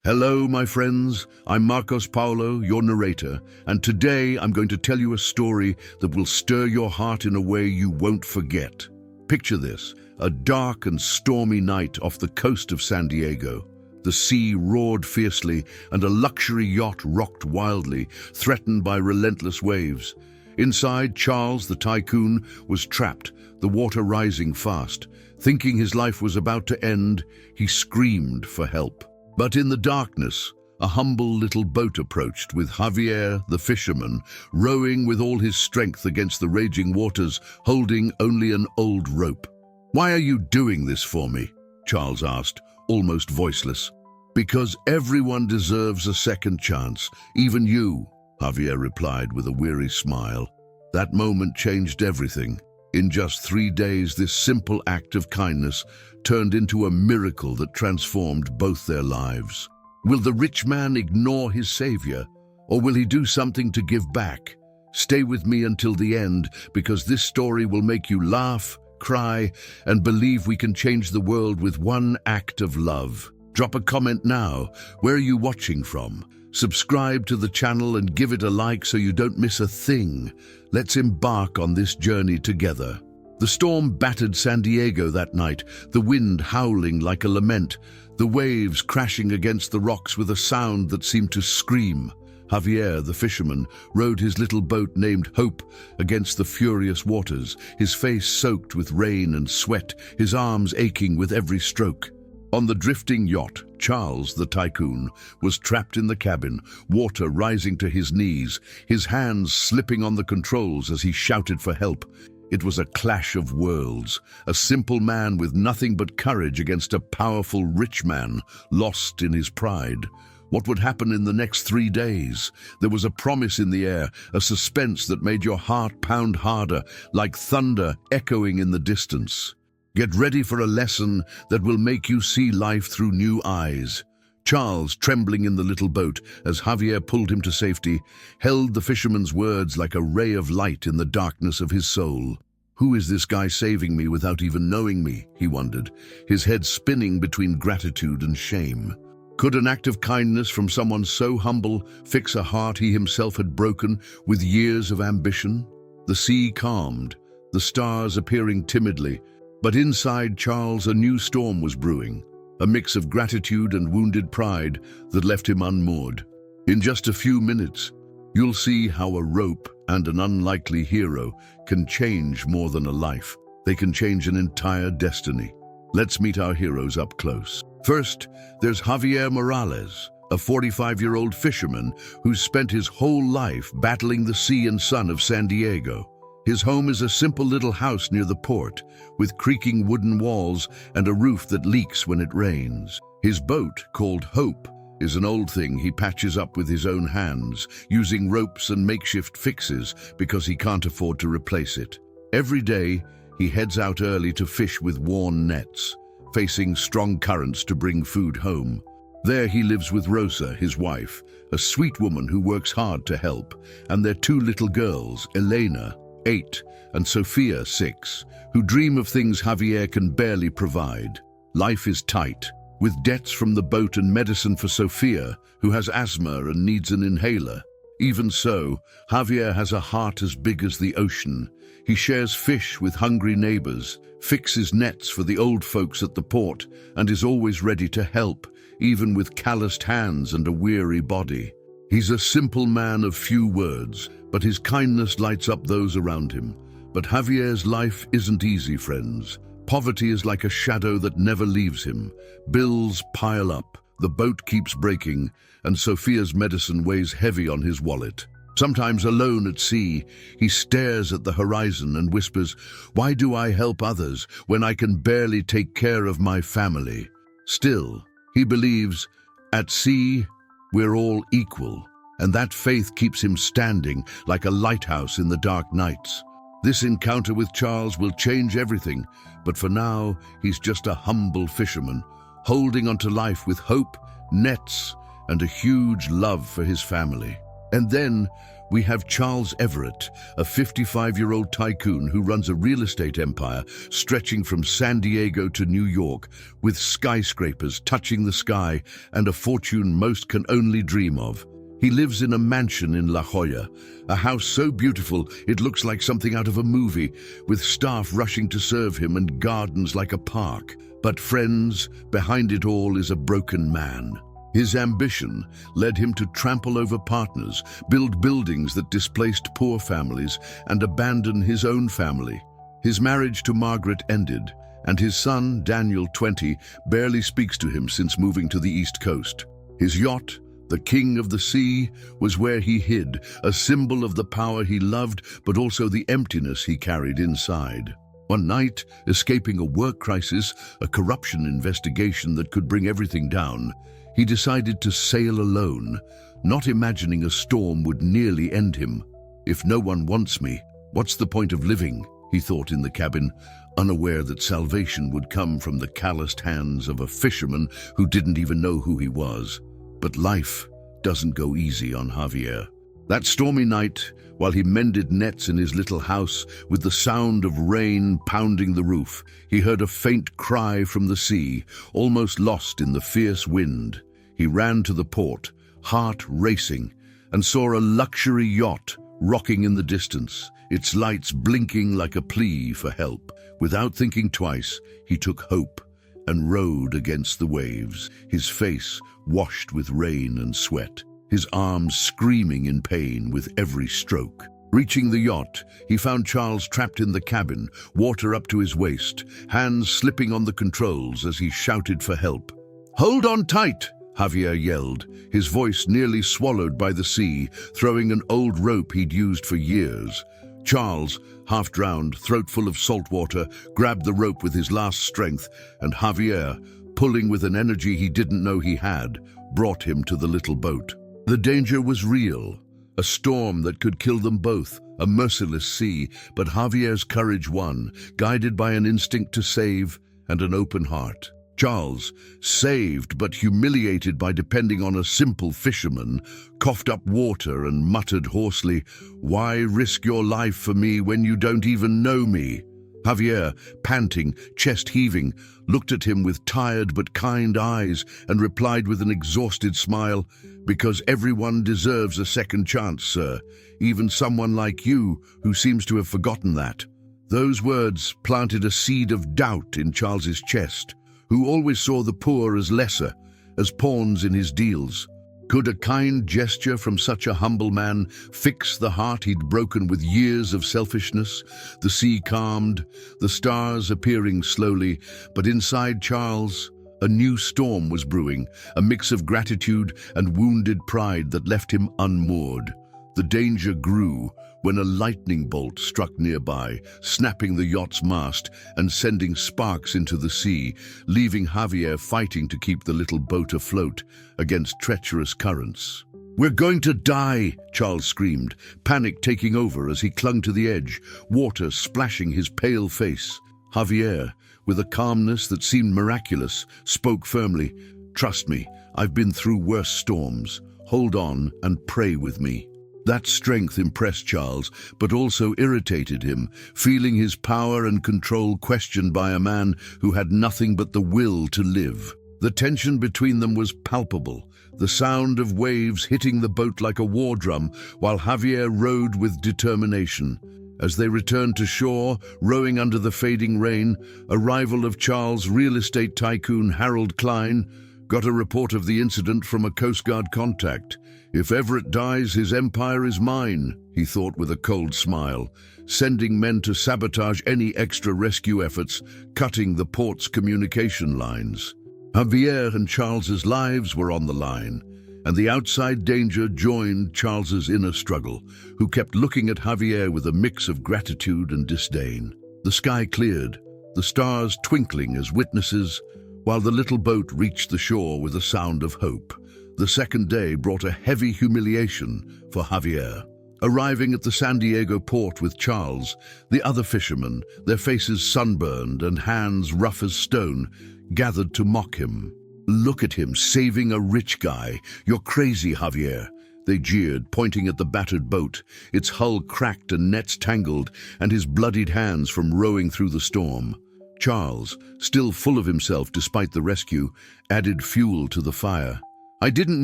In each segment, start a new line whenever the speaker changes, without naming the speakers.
Hello, my friends. I'm Marcos Paulo, your narrator, and today I'm going to tell you a story that will stir your heart in a way you won't forget. Picture this, a dark and stormy night off the coast of San Diego. The sea roared fiercely and a luxury yacht rocked wildly, threatened by relentless waves. Inside, Charles, the tycoon, was trapped, the water rising fast. Thinking his life was about to end, he screamed for help. But in the darkness, a humble little boat approached with Javier, the fisherman, rowing with all his strength against the raging waters, holding only an old rope. "Why are you doing this for me?" Charles asked, almost voiceless. "Because everyone deserves a second chance, even you," Javier replied with a weary smile. That moment changed everything. In just 3 days, this simple act of kindness turned into a miracle that transformed both their lives. Will the rich man ignore his savior, or will he do something to give back? Stay with me until the end, because this story will make you laugh, cry, and believe we can change the world with one act of love. Drop a comment now. Where are you watching from? Subscribe to the channel and give it a like so you don't miss a thing. Let's embark on this journey together. The storm battered San Diego that night, the wind howling like a lament, the waves crashing against the rocks with a sound that seemed to scream. Javier, the fisherman, rowed his little boat named Hope against the furious waters, his face soaked with rain and sweat, his arms aching with every stroke. On the drifting yacht, Charles, the tycoon, was trapped in the cabin, water rising to his knees, his hands slipping on the controls as he shouted for help. It was a clash of worlds, a simple man with nothing but courage against a powerful rich man, lost in his pride. What would happen in the next 3 days? There was a promise in the air, a suspense that made your heart pound harder, like thunder echoing in the distance. Get ready for a lesson that will make you see life through new eyes. Charles, trembling in the little boat as Javier pulled him to safety, held the fisherman's words like a ray of light in the darkness of his soul. Who is this guy saving me without even knowing me? He wondered, his head spinning between gratitude and shame. Could an act of kindness from someone so humble fix a heart he himself had broken with years of ambition? The sea calmed, the stars appearing timidly, but inside Charles a new storm was brewing, a mix of gratitude and wounded pride that left him unmoored. In just a few minutes, you'll see how a rope and an unlikely hero can change more than a life. They can change an entire destiny. Let's meet our heroes up close. First, there's Javier Morales, a 45-year-old fisherman who's spent his whole life battling the sea and sun of San Diego. His home is a simple little house near the port, with creaking wooden walls and a roof that leaks when it rains. His boat, called Hope, is an old thing he patches up with his own hands, using ropes and makeshift fixes because he can't afford to replace it. Every day, he heads out early to fish with worn nets, facing strong currents to bring food home. There he lives with Rosa, his wife, a sweet woman who works hard to help, and their 2 little girls, Elena, 8, and Sophia, 6, who dream of things Javier can barely provide. Life is tight, with debts from the boat and medicine for Sophia, who has asthma and needs an inhaler. Even so, Javier has a heart as big as the ocean. He shares fish with hungry neighbors, fixes nets for the old folks at the port, and is always ready to help, even with calloused hands and a weary body. He's a simple man of few words, but his kindness lights up those around him. But Javier's life isn't easy, friends. Poverty is like a shadow that never leaves him. Bills pile up, the boat keeps breaking, and Sophia's medicine weighs heavy on his wallet. Sometimes alone at sea, he stares at the horizon and whispers, "Why do I help others when I can barely take care of my family?" Still, he believes, at sea, we're all equal, and that faith keeps him standing like a lighthouse in the dark nights. This encounter with Charles will change everything, but for now, he's just a humble fisherman, holding onto life with hope, nets, and a huge love for his family. And then, we have Charles Everett, a 55-year-old tycoon who runs a real estate empire stretching from San Diego to New York, with skyscrapers touching the sky and a fortune most can only dream of. He lives in a mansion in La Jolla, a house so beautiful it looks like something out of a movie, with staff rushing to serve him and gardens like a park. But friends, behind it all is a broken man. His ambition led him to trample over partners, build buildings that displaced poor families, and abandon his own family. His marriage to Margaret ended, and his son, Daniel, 20, barely speaks to him since moving to the East Coast. His yacht, the King of the Sea, was where he hid, a symbol of the power he loved, but also the emptiness he carried inside. One night, escaping a work crisis, a corruption investigation that could bring everything down, he decided to sail alone, not imagining a storm would nearly end him. If no one wants me, what's the point of living? He thought in the cabin, unaware that salvation would come from the calloused hands of a fisherman who didn't even know who he was. But life doesn't go easy on Javier. That stormy night, while he mended nets in his little house with the sound of rain pounding the roof, he heard a faint cry from the sea, almost lost in the fierce wind. He ran to the port, heart racing, and saw a luxury yacht rocking in the distance, its lights blinking like a plea for help. Without thinking twice, he took hope and rowed against the waves, his face washed with rain and sweat, his arms screaming in pain with every stroke. Reaching the yacht, he found Charles trapped in the cabin, water up to his waist, hands slipping on the controls as he shouted for help. "Hold on tight!" Javier yelled, his voice nearly swallowed by the sea, throwing an old rope he'd used for years. Charles, half drowned, throat full of salt water, grabbed the rope with his last strength, and Javier, pulling with an energy he didn't know he had, brought him to the little boat. The danger was real, a storm that could kill them both, a merciless sea, but Javier's courage won, guided by an instinct to save and an open heart. Charles, saved but humiliated by depending on a simple fisherman, coughed up water and muttered hoarsely, "Why risk your life for me when you don't even know me?" Javier, panting, chest heaving, looked at him with tired but kind eyes and replied with an exhausted smile, "Because everyone deserves a second chance, sir, even someone like you who seems to have forgotten that." Those words planted a seed of doubt in Charles's chest, who always saw the poor as lesser, as pawns in his deals. Could a kind gesture from such a humble man fix the heart he'd broken with years of selfishness? The sea calmed, the stars appearing slowly, but inside Charles, a new storm was brewing, a mix of gratitude and wounded pride that left him unmoored. The danger grew when a lightning bolt struck nearby, snapping the yacht's mast and sending sparks into the sea, leaving Javier fighting to keep the little boat afloat against treacherous currents. "We're going to die!" Charles screamed, panic taking over as he clung to the edge, water splashing his pale face. Javier, with a calmness that seemed miraculous, spoke firmly, "Trust me, I've been through worse storms. Hold on and pray with me." That strength impressed Charles, but also irritated him, feeling his power and control questioned by a man who had nothing but the will to live. The tension between them was palpable, the sound of waves hitting the boat like a war drum, while Javier rowed with determination. As they returned to shore, rowing under the fading rain, a rival of Charles' real estate tycoon Harold Klein got a report of the incident from a Coast Guard contact. "If Everett dies, his empire is mine," he thought with a cold smile, sending men to sabotage any extra rescue efforts, cutting the port's communication lines. Javier and Charles's lives were on the line, and the outside danger joined Charles's inner struggle, who kept looking at Javier with a mix of gratitude and disdain. The sky cleared, the stars twinkling as witnesses, while the little boat reached the shore with a sound of hope. The second day brought a heavy humiliation for Javier. Arriving at the San Diego port with Charles, the other fishermen, their faces sunburned and hands rough as stone, gathered to mock him. "Look at him, saving a rich guy. You're crazy, Javier." They jeered, pointing at the battered boat, its hull cracked and nets tangled, and his bloodied hands from rowing through the storm. Charles, still full of himself despite the rescue, added fuel to the fire. "I didn't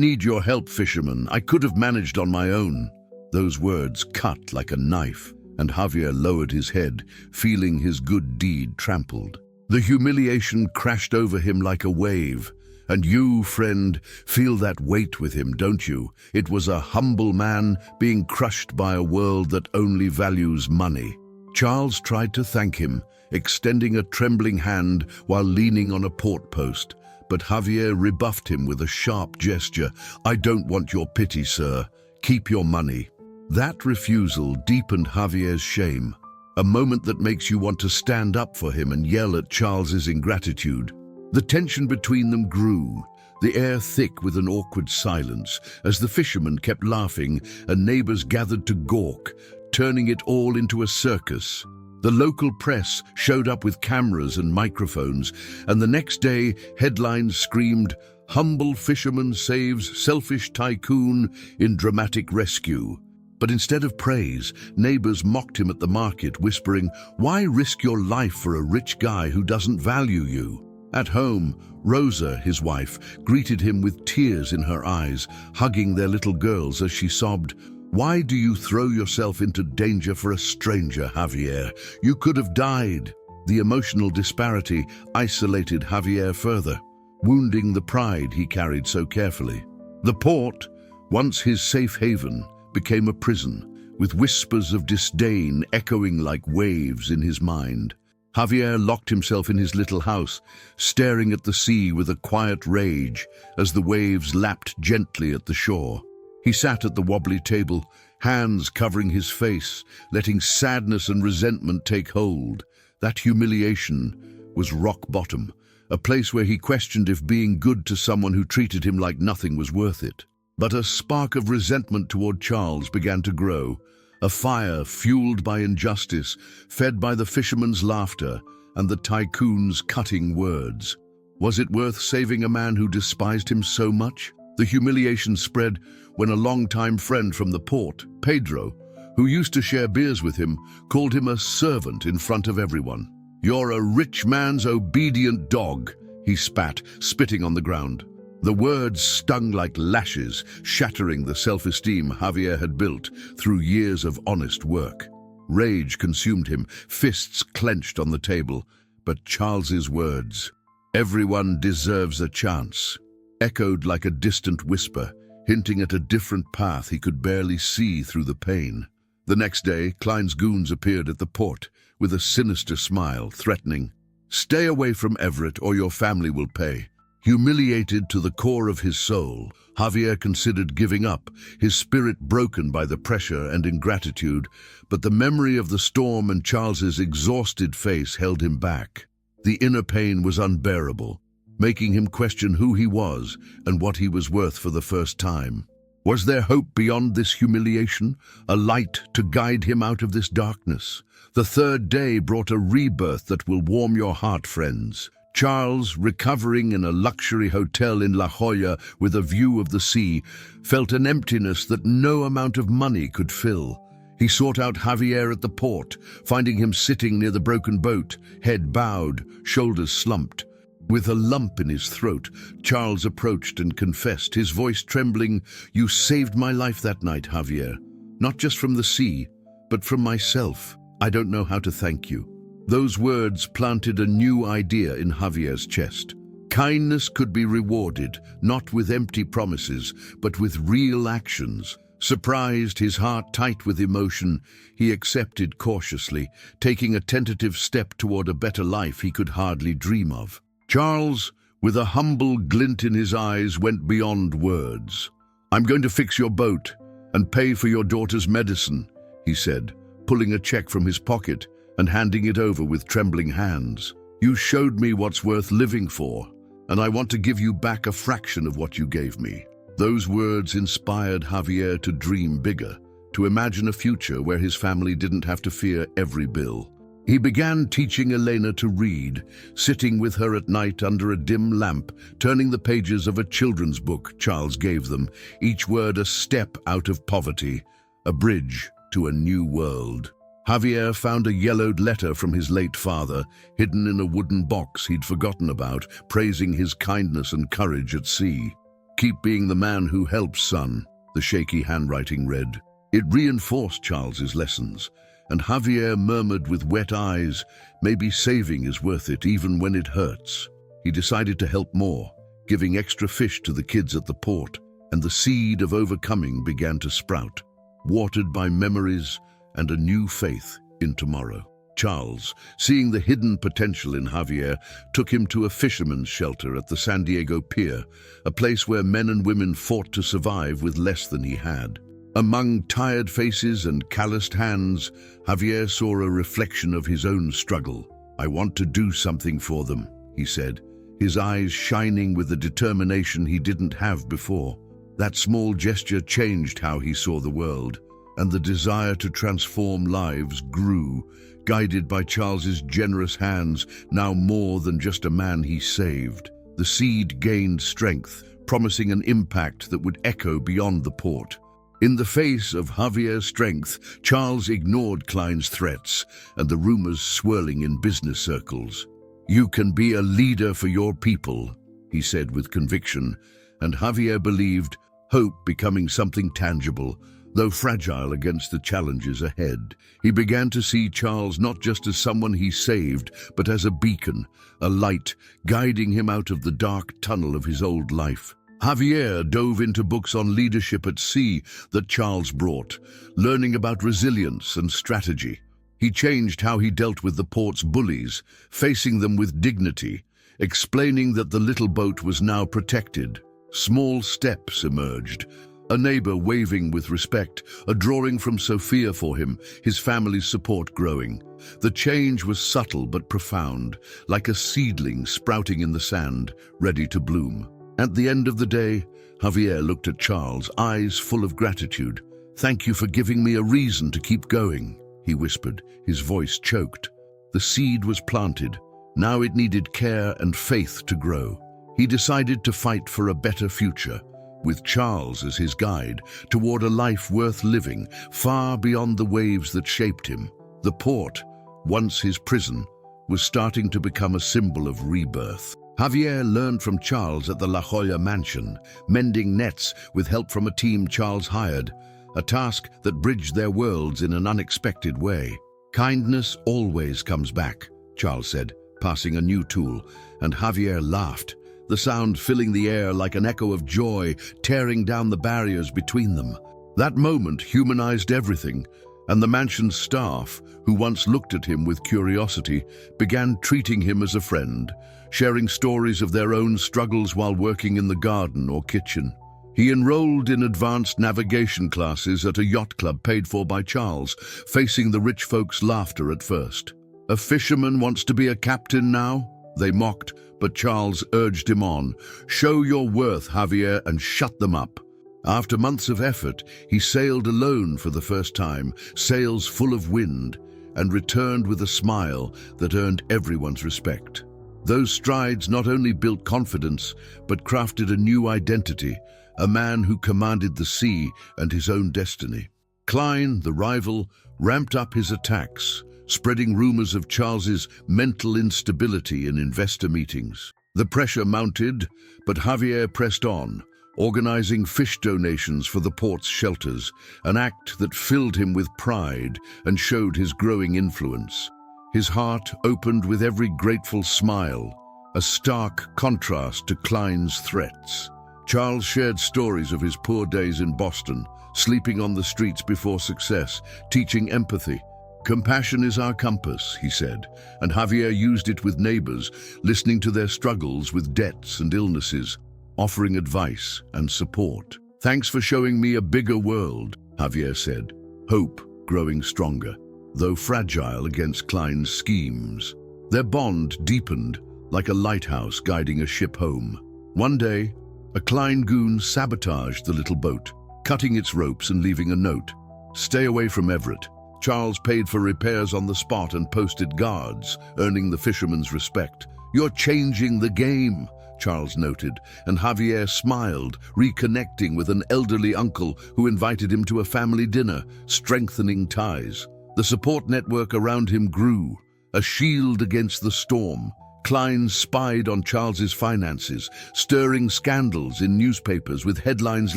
need your help, Fisherman. I could have managed on my own." Those words cut like a knife, and Javier lowered his head, feeling his good deed trampled. The humiliation crashed over him like a wave. And you, friend, feel that weight with him, don't you? It was a humble man being crushed by a world that only values money. Charles tried to thank him, extending a trembling hand while leaning on a port post. But Javier rebuffed him with a sharp gesture. "I don't want your pity, sir. Keep your money." That refusal deepened Javier's shame, a moment that makes you want to stand up for him and yell at Charles's ingratitude. The tension between them grew, the air thick with an awkward silence, as the fisherman kept laughing and neighbors gathered to gawk, turning it all into a circus. The local press showed up with cameras and microphones, and the next day headlines screamed, "Humble fisherman saves selfish tycoon in dramatic rescue." But instead of praise, neighbors mocked him at the market, whispering, "Why risk your life for a rich guy who doesn't value you?" At home, Rosa, his wife, greeted him with tears in her eyes, hugging their little girls as she sobbed, "Why do you throw yourself into danger for a stranger, Javier? You could have died." The emotional disparity isolated Javier further, wounding the pride he carried so carefully. The port, once his safe haven, became a prison, with whispers of disdain echoing like waves in his mind. Javier locked himself in his little house, staring at the sea with a quiet rage as the waves lapped gently at the shore. He sat at the wobbly table, hands covering his face, letting sadness and resentment take hold. That humiliation was rock bottom, a place where he questioned if being good to someone who treated him like nothing was worth it. But a spark of resentment toward Charles began to grow, a fire fueled by injustice, fed by the fisherman's laughter and the tycoon's cutting words. Was it worth saving a man who despised him so much? The humiliation spread when a longtime friend from the port, Pedro, who used to share beers with him, called him a servant in front of everyone. "You're a rich man's obedient dog," he spat, spitting on the ground. The words stung like lashes, shattering the self-esteem Javier had built through years of honest work. Rage consumed him, fists clenched on the table. But Charles's words, "Everyone deserves a chance," echoed like a distant whisper, hinting at a different path he could barely see through the pain. The next day, Klein's goons appeared at the port with a sinister smile, threatening, "Stay away from Everett or your family will pay." Humiliated to the core of his soul, Javier considered giving up, his spirit broken by the pressure and ingratitude, but the memory of the storm and Charles's exhausted face held him back. The inner pain was unbearable, making him question who he was and what he was worth for the first time. Was there hope beyond this humiliation, a light to guide him out of this darkness? The third day brought a rebirth that will warm your heart, friends. Charles, recovering in a luxury hotel in La Jolla with a view of the sea, felt an emptiness that no amount of money could fill. He sought out Javier at the port, finding him sitting near the broken boat, head bowed, shoulders slumped. With a lump in his throat, Charles approached and confessed, his voice trembling, "You saved my life that night, Javier. Not just from the sea, but from myself. I don't know how to thank you." Those words planted a new idea in Javier's chest. Kindness could be rewarded, not with empty promises, but with real actions. Surprised, his heart tight with emotion, he accepted cautiously, taking a tentative step toward a better life he could hardly dream of. Charles, with a humble glint in his eyes, went beyond words. "I'm going to fix your boat and pay for your daughter's medicine," he said, pulling a check from his pocket and handing it over with trembling hands. "You showed me what's worth living for, and I want to give you back a fraction of what you gave me." Those words inspired Javier to dream bigger, to imagine a future where his family didn't have to fear every bill. He began teaching Elena to read, sitting with her at night under a dim lamp, turning the pages of a children's book Charles gave them, each word a step out of poverty, a bridge to a new world. Javier found a yellowed letter from his late father, hidden in a wooden box he'd forgotten about, praising his kindness and courage at sea. "Keep being the man who helps, son," the shaky handwriting read. It reinforced Charles's lessons, and Javier murmured with wet eyes, "Maybe saving is worth it even when it hurts." He decided to help more, giving extra fish to the kids at the port, and the seed of overcoming began to sprout, watered by memories and a new faith in tomorrow. Charles, seeing the hidden potential in Javier, took him to a fisherman's shelter at the San Diego Pier, a place where men and women fought to survive with less than he had. Among tired faces and calloused hands, Javier saw a reflection of his own struggle. "I want to do something for them," he said, his eyes shining with a determination he didn't have before. That small gesture changed how he saw the world, and the desire to transform lives grew, guided by Charles's generous hands, now more than just a man he saved. The seed gained strength, promising an impact that would echo beyond the port. In the face of Javier's strength, Charles ignored Klein's threats and the rumors swirling in business circles. "You can be a leader for your people," he said with conviction, and Javier believed, hope becoming something tangible, though fragile against the challenges ahead. He began to see Charles not just as someone he saved, but as a beacon, a light, guiding him out of the dark tunnel of his old life. Javier dove into books on leadership at sea that Charles brought, learning about resilience and strategy. He changed how he dealt with the port's bullies, facing them with dignity, explaining that the little boat was now protected. Small steps emerged, a neighbor waving with respect, a drawing from Sophia for him, his family's support growing. The change was subtle but profound, like a seedling sprouting in the sand, ready to bloom. At the end of the day, Javier looked at Charles, eyes full of gratitude. "Thank you for giving me a reason to keep going," he whispered, his voice choked. The seed was planted. Now it needed care and faith to grow. He decided to fight for a better future, with Charles as his guide, toward a life worth living, far beyond the waves that shaped him. The port, once his prison, was starting to become a symbol of rebirth. Javier learned from Charles at the La Jolla mansion, mending nets with help from a team Charles hired, a task that bridged their worlds in an unexpected way. "Kindness always comes back," Charles said, passing a new tool, and Javier laughed, the sound filling the air like an echo of joy, tearing down the barriers between them. That moment humanized everything, and the mansion's staff, who once looked at him with curiosity, began treating him as a friend, sharing stories of their own struggles while working in the garden or kitchen. He enrolled in advanced navigation classes at a yacht club paid for by Charles, facing the rich folks' laughter at first. "A fisherman wants to be a captain now?" they mocked, but Charles urged him on. "Show your worth, Javier, and shut them up." After months of effort, he sailed alone for the first time, sails full of wind, and returned with a smile that earned everyone's respect. Those strides not only built confidence, but crafted a new identity, a man who commanded the sea and his own destiny. Klein, the rival, ramped up his attacks, spreading rumors of Charles's mental instability in investor meetings. The pressure mounted, but Javier pressed on, organizing fish donations for the port's shelters, an act that filled him with pride and showed his growing influence. His heart opened with every grateful smile, a stark contrast to Klein's threats. Charles shared stories of his poor days in Boston, sleeping on the streets before success, teaching empathy. "Compassion is our compass," he said, and Javier used it with neighbors, listening to their struggles with debts and illnesses, offering advice and support. "Thanks for showing me a bigger world," Javier said, hope growing stronger, though fragile against Klein's schemes. Their bond deepened like a lighthouse guiding a ship home. One day, a Klein goon sabotaged the little boat, cutting its ropes and leaving a note. "Stay away from Everett. Charles paid for repairs on the spot and posted guards, earning the fisherman's respect. "You're changing the game," Charles noted, and Javier smiled, reconnecting with an elderly uncle who invited him to a family dinner, strengthening ties. The support network around him grew, a shield against the storm. Klein spied on Charles's finances, stirring scandals in newspapers with headlines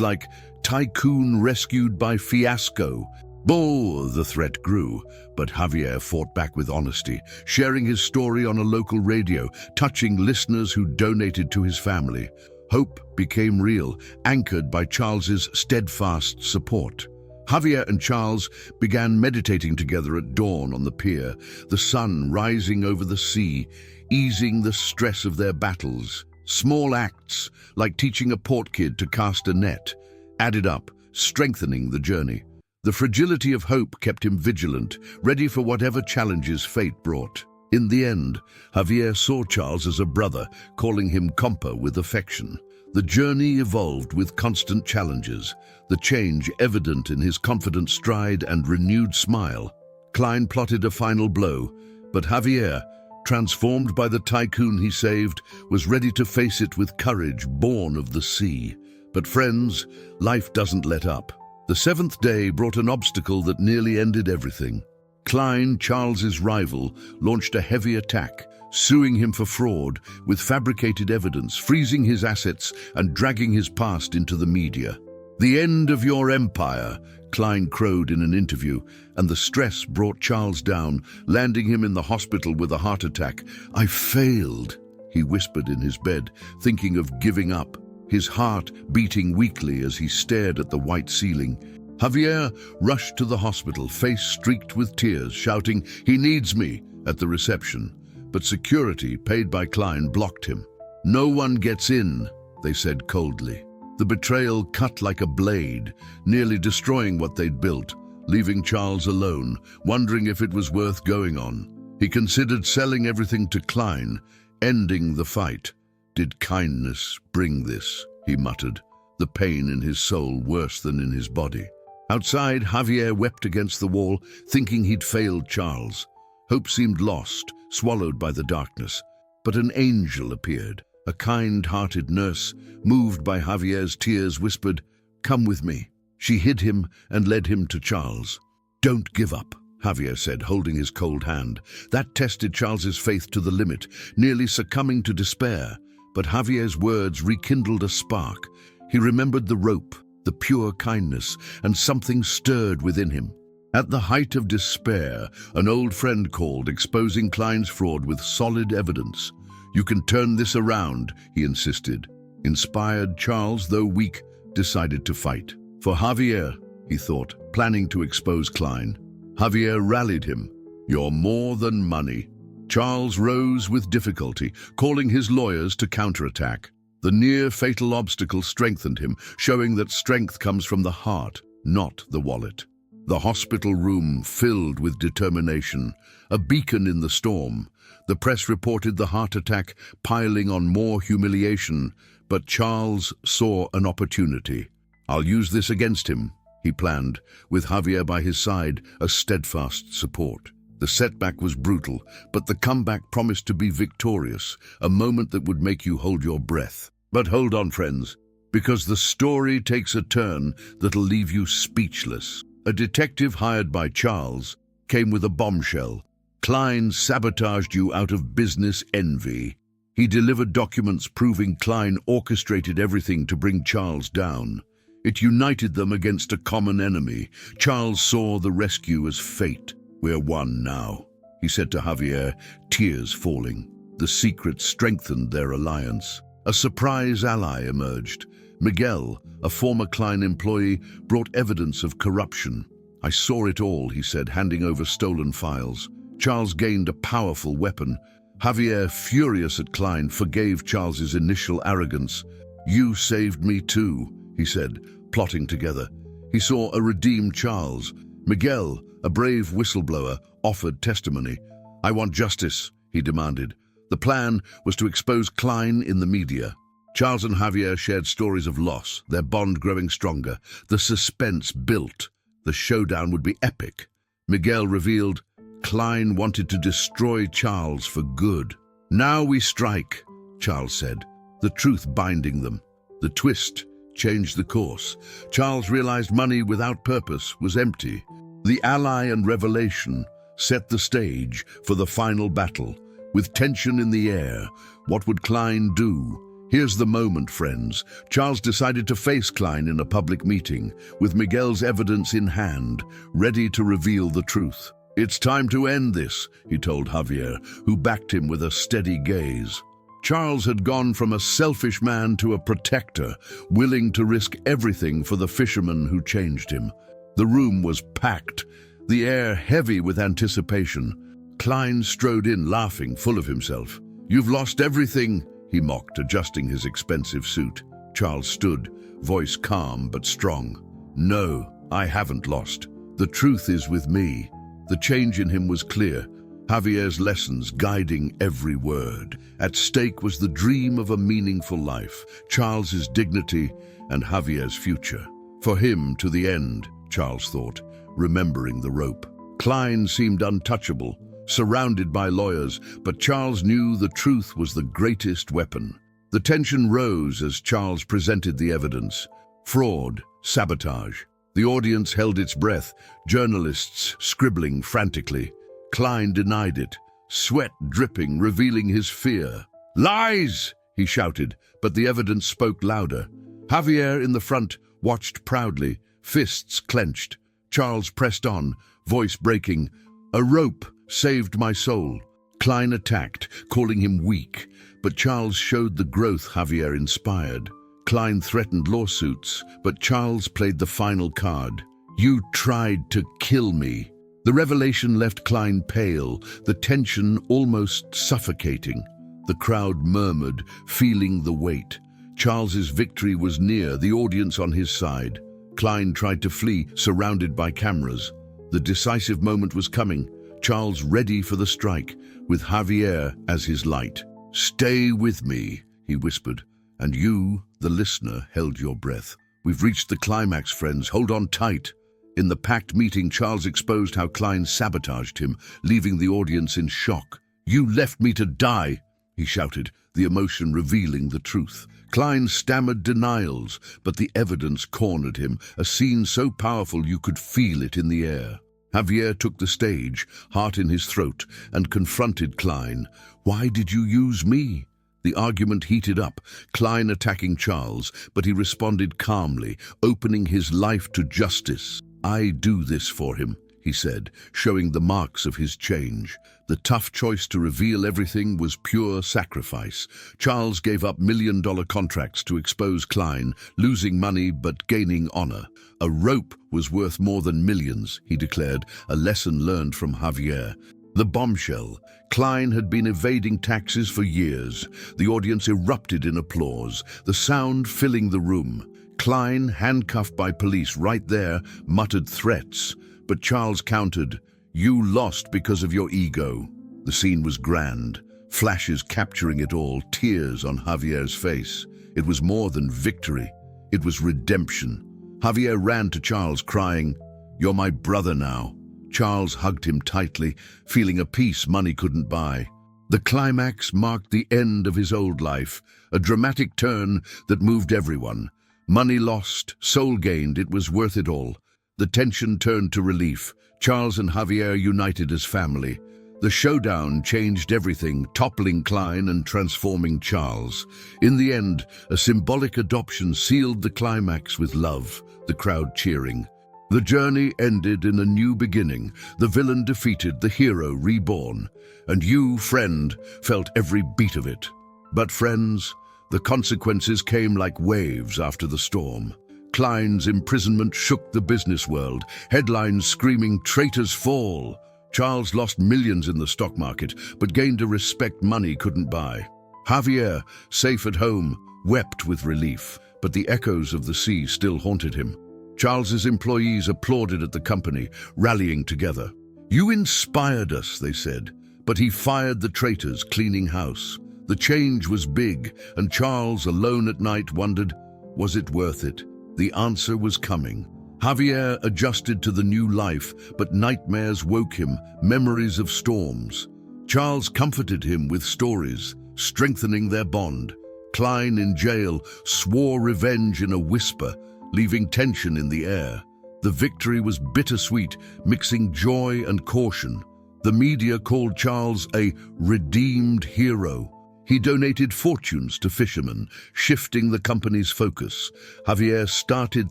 like "Tycoon Rescued by Fiasco." The threat grew, but Javier fought back with honesty, sharing his story on a local radio, touching listeners who donated to his family. Hope became real, anchored by Charles's steadfast support. Javier and Charles began meditating together at dawn on the pier, the sun rising over the sea, easing the stress of their battles. Small acts, like teaching a port kid to cast a net, added up, strengthening the journey. The fragility of hope kept him vigilant, ready for whatever challenges fate brought. In the end, Javier saw Charles as a brother, calling him compa with affection. The journey evolved with constant challenges, the change evident in his confident stride and renewed smile. Klein plotted a final blow, but Javier, transformed by the tycoon he saved, was ready to face it with courage born of the sea. But friends, life doesn't let up. The seventh day brought an obstacle that nearly ended everything. Klein, Charles's rival, launched a heavy attack, suing him for fraud with fabricated evidence, freezing his assets and dragging his past into the media. "The end of your empire," Klein crowed in an interview, and the stress brought Charles down, landing him in the hospital with a heart attack. "I failed," he whispered in his bed, thinking of giving up, his heart beating weakly as he stared at the white ceiling. Javier rushed to the hospital, face streaked with tears, shouting, "He needs me," at the reception. But security, paid by Klein, blocked him. "No one gets in," they said coldly. The betrayal cut like a blade, nearly destroying what they'd built, leaving Charles alone, wondering if it was worth going on. He considered selling everything to Klein, ending the fight. "Did kindness bring this?" he muttered, the pain in his soul worse than in his body. Outside, Javier wept against the wall, thinking he'd failed Charles. Hope seemed lost, swallowed by the darkness. But an angel appeared. A kind-hearted nurse, moved by Javier's tears, whispered, "Come with me." She hid him and led him to Charles. "Don't give up," Javier said, holding his cold hand. That tested Charles's faith to the limit, nearly succumbing to despair. But Javier's words rekindled a spark. He remembered the rope, the pure kindness, and something stirred within him. At the height of despair, an old friend called, exposing Klein's fraud with solid evidence. "You can turn this around," he insisted. Inspired, Charles, though weak, decided to fight. For Javier, he thought, planning to expose Klein. Javier rallied him. "You're more than money." Charles rose with difficulty, calling his lawyers to counterattack. The near-fatal obstacle strengthened him, showing that strength comes from the heart, not the wallet. The hospital room filled with determination, a beacon in the storm. The press reported the heart attack piling on more humiliation, but Charles saw an opportunity. "I'll use this against him," he planned, with Javier by his side, a steadfast support. The setback was brutal, but the comeback promised to be victorious, a moment that would make you hold your breath. But hold on, friends, because the story takes a turn that'll leave you speechless. A detective hired by Charles came with a bombshell. Klein sabotaged you out of business envy. He delivered documents proving Klein orchestrated everything to bring Charles down. It united them against a common enemy. Charles saw the rescue as fate. "We're one now," he said to Javier, tears falling. The secret strengthened their alliance. A surprise ally emerged. Miguel, a former Klein employee, brought evidence of corruption. "I saw it all," he said, handing over stolen files. Charles gained a powerful weapon. Javier, furious at Klein, forgave Charles's initial arrogance. "You saved me too," he said, plotting together. He saw a redeemed Charles. Miguel, a brave whistleblower, offered testimony. "I want justice," he demanded. The plan was to expose Klein in the media. Charles and Javier shared stories of loss, their bond growing stronger. The suspense built. The showdown would be epic. Miguel revealed Klein wanted to destroy Charles for good. "Now we strike," Charles said, the truth binding them. The twist changed the course. Charles realized money without purpose was empty. The ally and revelation set the stage for the final battle. With tension in the air, what would Klein do? Here's the moment, friends. Charles decided to face Klein in a public meeting, with Miguel's evidence in hand, ready to reveal the truth. "It's time to end this," he told Javier, who backed him with a steady gaze. Charles had gone from a selfish man to a protector, willing to risk everything for the fisherman who changed him. The room was packed, the air heavy with anticipation. Klein strode in, laughing, full of himself. "You've lost everything," he mocked, adjusting his expensive suit. Charles stood, voice calm but strong. "No, I haven't lost. The truth is with me." The change in him was clear, Javier's lessons guiding every word. At stake was the dream of a meaningful life, Charles's dignity and Javier's future. For him to the end, Charles thought, remembering the rope. Klein seemed untouchable, surrounded by lawyers, but Charles knew the truth was the greatest weapon. The tension rose as Charles presented the evidence. Fraud, sabotage. The audience held its breath, journalists scribbling frantically. Klein denied it, sweat dripping, revealing his fear. "Lies!" he shouted, but the evidence spoke louder. Javier in the front watched proudly, fists clenched. Charles pressed on, voice breaking. "A rope saved my soul." Klein attacked, calling him weak, but Charles showed the growth Javier inspired. Klein threatened lawsuits, but Charles played the final card. "You tried to kill me." The revelation left Klein pale, the tension almost suffocating. The crowd murmured, feeling the weight. Charles's victory was near, the audience on his side. Klein tried to flee, surrounded by cameras. The decisive moment was coming, Charles ready for the strike, with Javier as his light. "Stay with me," he whispered, and you, the listener, held your breath. "We've reached the climax, friends. Hold on tight." In the packed meeting, Charles exposed how Klein sabotaged him, leaving the audience in shock. "You left me to die," he shouted, the emotion revealing the truth. Klein stammered denials, but the evidence cornered him, a scene so powerful you could feel it in the air. Javier took the stage, heart in his throat, and confronted Klein. "Why did you use me?" The argument heated up, Klein attacking Charles, but he responded calmly, opening his life to justice. "I do this for him," he said, showing the marks of his change. The tough choice to reveal everything was pure sacrifice. Charles gave up million-dollar contracts to expose Klein, losing money but gaining honor. A rope was worth more than millions, he declared, a lesson learned from Javier. The bombshell. Klein had been evading taxes for years. The audience erupted in applause, the sound filling the room. Klein, handcuffed by police right there, muttered threats, but Charles countered, "You lost because of your ego." The scene was grand, flashes capturing it all, tears on Javier's face. It was more than victory, it was redemption. Javier ran to Charles, crying, "You're my brother now." Charles hugged him tightly, feeling a peace money couldn't buy. The climax marked the end of his old life, a dramatic turn that moved everyone. Money lost, soul gained, it was worth it all. The tension turned to relief. Charles and Javier united as family. The showdown changed everything, toppling Klein and transforming Charles. In the end, a symbolic adoption sealed the climax with love, the crowd cheering. The journey ended in a new beginning, the villain defeated, the hero reborn. And you, friend, felt every beat of it. But friends, the consequences came like waves after the storm. Klein's imprisonment shook the business world, headlines screaming, "Traitors fall." Charles lost millions in the stock market, but gained a respect money couldn't buy. Javier, safe at home, wept with relief, but the echoes of the sea still haunted him. Charles's employees applauded at the company, rallying together. "You inspired us," they said, but he fired the traitors, cleaning house. The change was big, and Charles, alone at night, wondered, was it worth it? The answer was coming. Javier adjusted to the new life, but nightmares woke him, memories of storms. Charles comforted him with stories, strengthening their bond. Klein, in jail, swore revenge in a whisper, leaving tension in the air. The victory was bittersweet, mixing joy and caution. The media called Charles a redeemed hero. He donated fortunes to Fisherman, shifting the company's focus. Javier started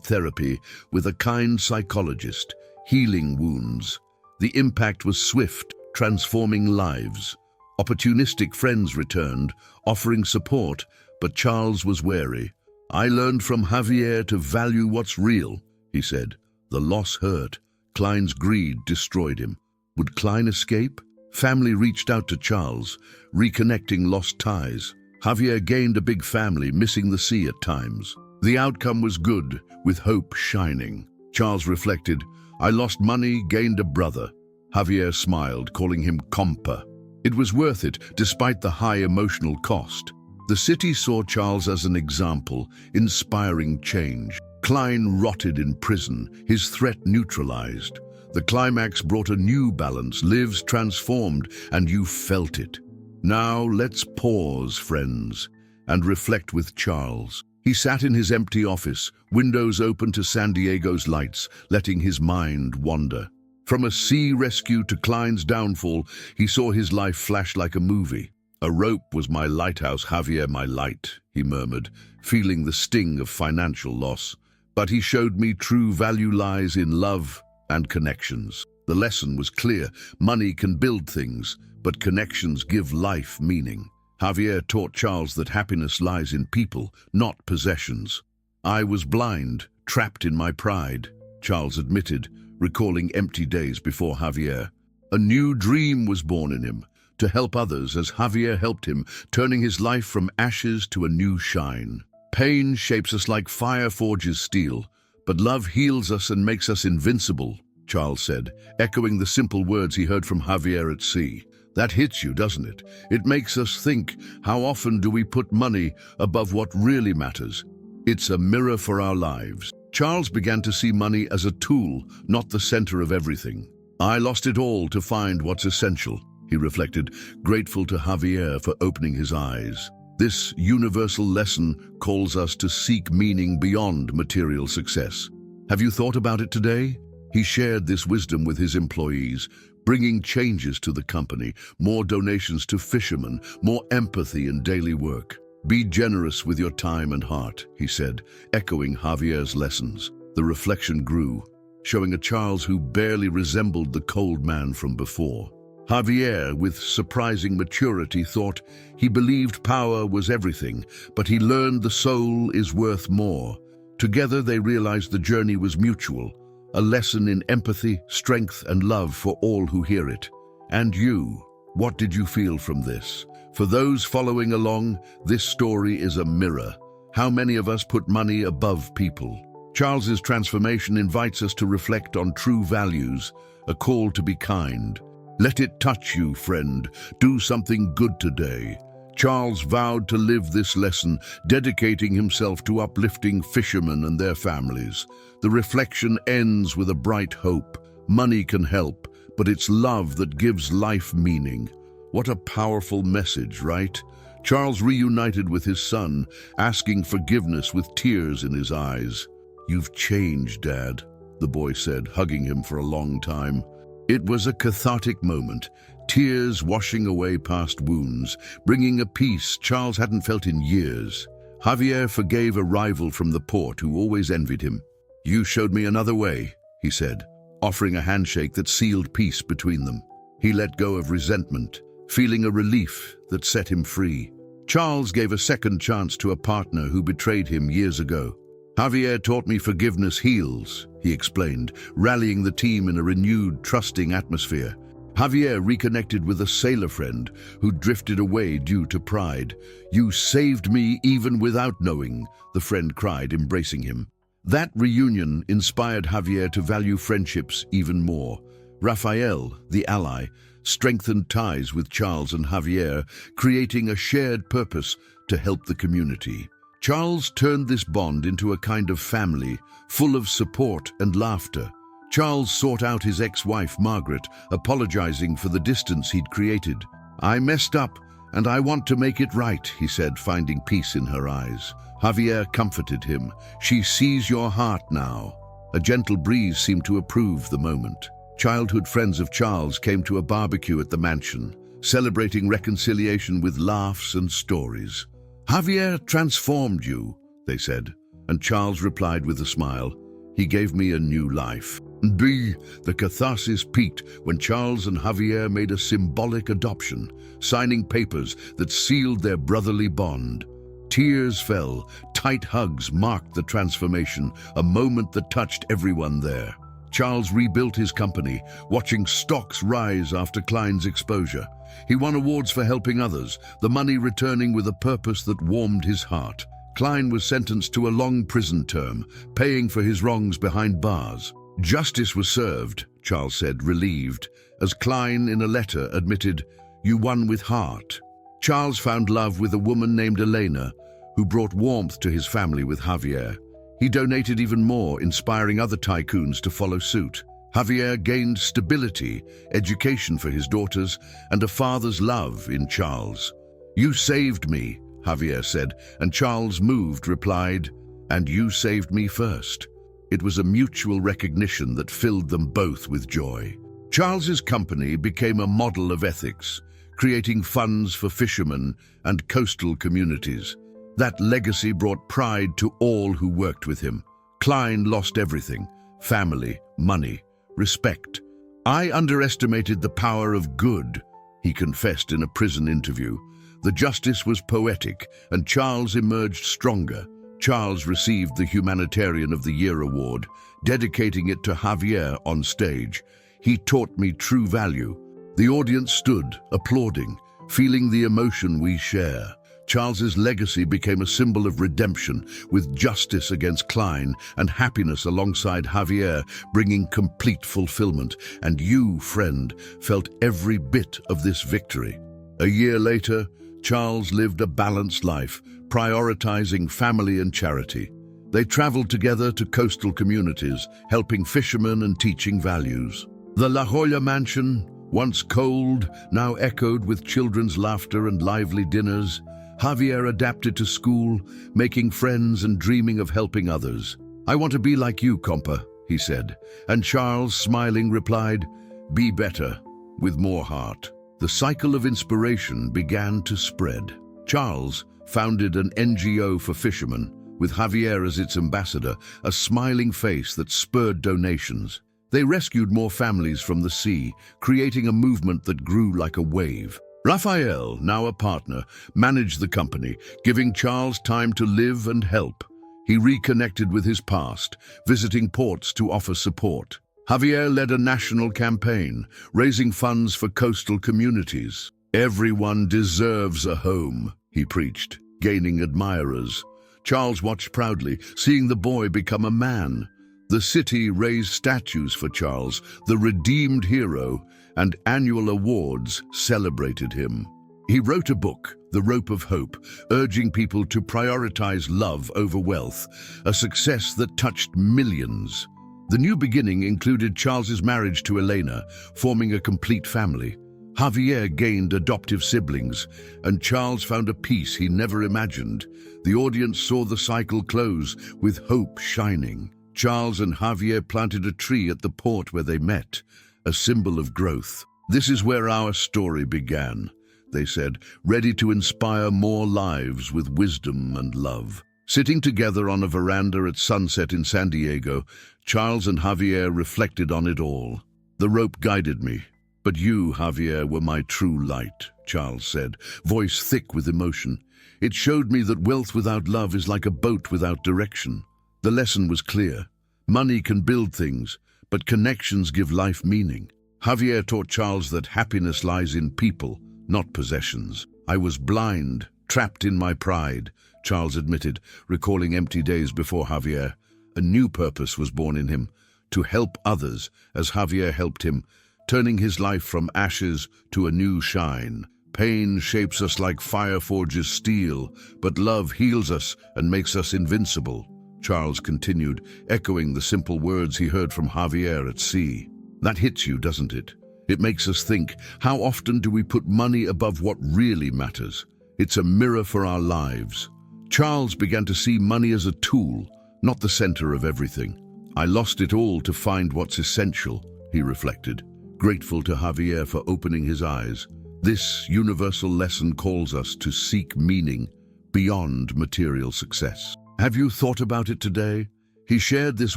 therapy with a kind psychologist, healing wounds. The impact was swift, transforming lives. Opportunistic friends returned, offering support, but Charles was wary. "I learned from Javier to value what's real," he said. The loss hurt. Klein's greed destroyed him. Would Klein escape? Family reached out to Charles, reconnecting lost ties. Javier gained a big family, missing the sea at times. The outcome was good, with hope shining. Charles reflected, "I lost money, gained a brother." Javier smiled, calling him compa. It was worth it, despite the high emotional cost. The city saw Charles as an example, inspiring change. Klein rotted in prison, his threat neutralized. The climax brought a new balance, lives transformed, and you felt it. Now let's pause, friends, and reflect with Charles. He sat in his empty office, windows open to San Diego's lights, letting his mind wander. From a sea rescue to Klein's downfall, he saw his life flash like a movie. "A rope was my lighthouse, Javier, my light," he murmured, feeling the sting of financial loss. "But he showed me true value lies in love and connections." The lesson was clear. Money can build things, but connections give life meaning. Javier taught Charles that happiness lies in people, not possessions. "I was blind, trapped in my pride," Charles admitted, recalling empty days before Javier. A new dream was born in him, to help others as Javier helped him, turning his life from ashes to a new shine. Pain shapes us like fire forges steel, but love heals us and makes us invincible, Charles said, echoing the simple words he heard from Javier at sea. That hits you, doesn't it? It makes us think, how often do we put money above what really matters? It's a mirror for our lives. Charles began to see money as a tool, not the center of everything. "I lost it all to find what's essential," he reflected, grateful to Javier for opening his eyes. This universal lesson calls us to seek meaning beyond material success. Have you thought about it today? He shared this wisdom with his employees, bringing changes to the company, more donations to Fisherman, more empathy in daily work. "Be generous with your time and heart," he said, echoing Javier's lessons. The reflection grew, showing a Charles who barely resembled the cold man from before. Javier, with surprising maturity, thought he believed power was everything, but he learned the soul is worth more. Together they realized the journey was mutual, a lesson in empathy, strength, and love for all who hear it. And you, what did you feel from this? For those following along, this story is a mirror. How many of us put money above people? Charles's transformation invites us to reflect on true values, a call to be kind. Let it touch you, friend. Do something good today. Charles vowed to live this lesson, dedicating himself to uplifting fishermen and their families. The reflection ends with a bright hope. Money can help, but it's love that gives life meaning. What a powerful message, right? Charles reunited with his son, asking forgiveness with tears in his eyes. "You've changed, Dad," the boy said, hugging him for a long time. It was a cathartic moment, tears washing away past wounds, bringing a peace Charles hadn't felt in years. Javier forgave a rival from the port who always envied him. "You showed me another way," he said, offering a handshake that sealed peace between them. He let go of resentment, feeling a relief that set him free. Charles gave a second chance to a partner who betrayed him years ago. "Javier taught me forgiveness heals," he explained, rallying the team in a renewed, trusting atmosphere. Javier reconnected with a sailor friend who drifted away due to pride. "You saved me even without knowing," the friend cried, embracing him. That reunion inspired Javier to value friendships even more. Rafael, the ally, strengthened ties with Charles and Javier, creating a shared purpose to help the community. Charles turned this bond into a kind of family, full of support and laughter. Charles sought out his ex-wife, Margaret, apologizing for the distance he'd created. "I messed up, and I want to make it right," he said, finding peace in her eyes. Javier comforted him. "She sees your heart now." A gentle breeze seemed to approve the moment. Childhood friends of Charles came to a barbecue at the mansion, celebrating reconciliation with laughs and stories. "Javier transformed you," they said, and Charles replied with a smile, "He gave me a new life." The catharsis peaked when Charles and Javier made a symbolic adoption, signing papers that sealed their brotherly bond. Tears fell, tight hugs marked the transformation, a moment that touched everyone there. Charles rebuilt his company, watching stocks rise after Klein's exposure. He won awards for helping others, the money returning with a purpose that warmed his heart. Klein was sentenced to a long prison term, paying for his wrongs behind bars. "Justice was served," Charles said, relieved, as Klein in a letter admitted, "You won with heart." Charles found love with a woman named Elena, who brought warmth to his family with Javier. He donated even more, inspiring other tycoons to follow suit. Javier gained stability, education for his daughters, and a father's love in Charles. "You saved me," Javier said, and Charles, moved, replied, "And you saved me first." It was a mutual recognition that filled them both with joy. Charles's company became a model of ethics, creating funds for fishermen and coastal communities. That legacy brought pride to all who worked with him. Klein lost everything: family, money, respect. "I underestimated the power of good," he confessed in a prison interview. The justice was poetic, and Charles emerged stronger. Charles received the Humanitarian of the Year award, dedicating it to Javier on stage. "He taught me true value." The audience stood, applauding, feeling the emotion we share. Charles's legacy became a symbol of redemption, with justice against Klein and happiness alongside Javier, bringing complete fulfillment. And you, friend, felt every bit of this victory. A year later, Charles lived a balanced life, prioritizing family and charity. They traveled together to coastal communities, helping fishermen and teaching values. The La Jolla mansion, once cold, now echoed with children's laughter and lively dinners. Javier adapted to school, making friends and dreaming of helping others. "I want to be like you, compa," he said, and Charles, smiling, replied, "Be better, with more heart." The cycle of inspiration began to spread. Charles founded an NGO for fishermen, with Javier as its ambassador, a smiling face that spurred donations. They rescued more families from the sea, creating a movement that grew like a wave. Rafael, now a partner, managed the company, giving Charles time to live and help. He reconnected with his past, visiting ports to offer support. Javier led a national campaign, raising funds for coastal communities. "Everyone deserves a home," he preached, gaining admirers. Charles watched proudly, seeing the boy become a man. The city raised statues for Charles, the redeemed hero, and annual awards celebrated him. He wrote a book, The Rope of Hope, urging people to prioritize love over wealth, a success that touched millions. The new beginning included Charles's marriage to Elena, forming a complete family. Javier gained adoptive siblings, and Charles found a peace he never imagined. The audience saw the cycle close, with hope shining. Charles and Javier planted a tree at the port where they met, a symbol of growth. "This is where our story began," they said, ready to inspire more lives with wisdom and love. Sitting together on a veranda at sunset in San Diego, Charles and Javier reflected on it all. "The rope guided me, but you, Javier, were my true light," Charles said, voice thick with emotion. "It showed me that wealth without love is like a boat without direction." The lesson was clear. Money can build things, but connections give life meaning. Javier taught Charles that happiness lies in people, not possessions. "I was blind, trapped in my pride," Charles admitted, recalling empty days before Javier. A new purpose was born in him, to help others as Javier helped him, turning his life from ashes to a new shine. Pain shapes us like fire forges steel, but love heals us and makes us invincible. Charles continued, echoing the simple words he heard from Javier at sea. That hits you, doesn't it? It makes us think, how often do we put money above what really matters? It's a mirror for our lives. Charles began to see money as a tool, not the center of everything. I lost it all to find what's essential, he reflected, grateful to Javier for opening his eyes. This universal lesson calls us to seek meaning beyond material success. Have you thought about it today? He shared this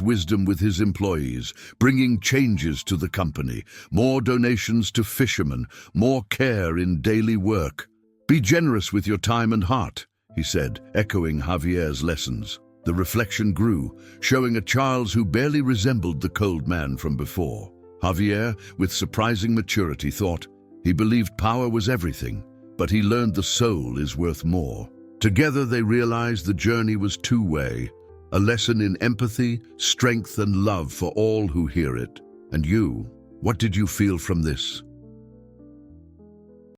wisdom with his employees, bringing changes to the company, more donations to Fisherman, more care in daily work. Be generous with your time and heart, he said, echoing Javier's lessons. The reflection grew, showing a Charles who barely resembled the cold man from before. Javier, with surprising maturity, thought he believed power was everything, but he learned the soul is worth more. Together they realized the journey was two-way, a lesson in empathy, strength, and love for all who hear it. And you, what did you feel from this?